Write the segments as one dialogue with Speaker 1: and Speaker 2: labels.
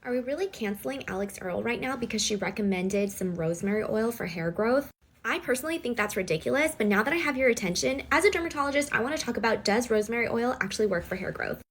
Speaker 1: Are we really canceling Alex Earle right now because she recommended some rosemary oil for hair growth? I personally think that's ridiculous, but now that I have your attention, as a dermatologist, I want to talk about, does rosemary oil actually work for hair growth?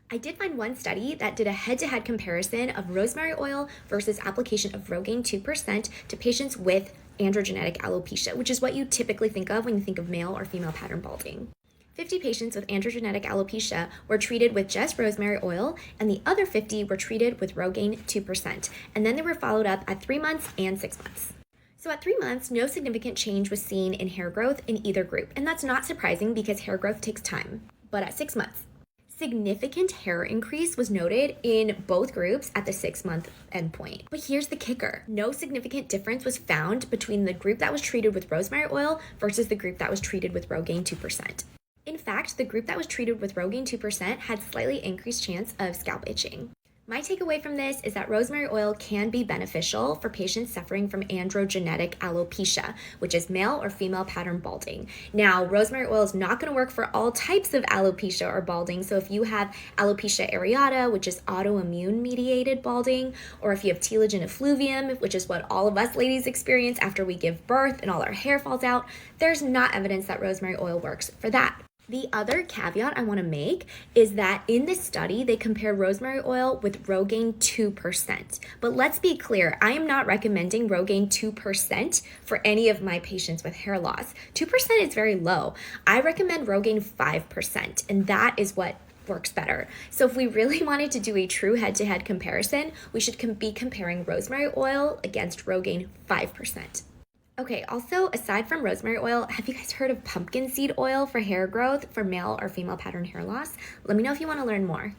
Speaker 1: I did find one study that did a head-to-head comparison of rosemary oil versus application of Rogaine 2% to patients with androgenetic alopecia, which is what you typically think of when you think of male or female pattern balding. 50 patients with androgenetic alopecia were treated with just rosemary oil, and the other 50 were treated with Rogaine 2%, and then they were followed up at 3 months and 6 months. So at 3 months, no significant change was seen in hair growth in either group, and that's not surprising because hair growth takes time. But at 6 months, significant hair increase was noted in both groups at the 6-month endpoint. But here's the kicker. No significant difference was found between the group that was treated with rosemary oil versus the group that was treated with Rogaine 2%. In fact, the group that was treated with Rogaine 2% had slightly increased chance of scalp itching. My takeaway from this is that rosemary oil can be beneficial for patients suffering from androgenetic alopecia, which is male or female pattern balding. Now, rosemary oil is not going to work for all types of alopecia or balding. So if you have alopecia areata, which is autoimmune mediated balding, or if you have telogen effluvium, which is what all of us ladies experience after we give birth and all our hair falls out, there's not evidence that rosemary oil works for that. The other caveat I want to make is that in this study, they compared rosemary oil with Rogaine 2%. But let's be clear, I am not recommending Rogaine 2% for any of my patients with hair loss. 2% is very low. I recommend Rogaine 5%, and that is what works better. So if we really wanted to do a true head-to-head comparison, we should be comparing rosemary oil against Rogaine 5%. Okay, also, aside from rosemary oil, have you guys heard of pumpkin seed oil for hair growth for male or female pattern hair loss? Let me know if you want to learn more.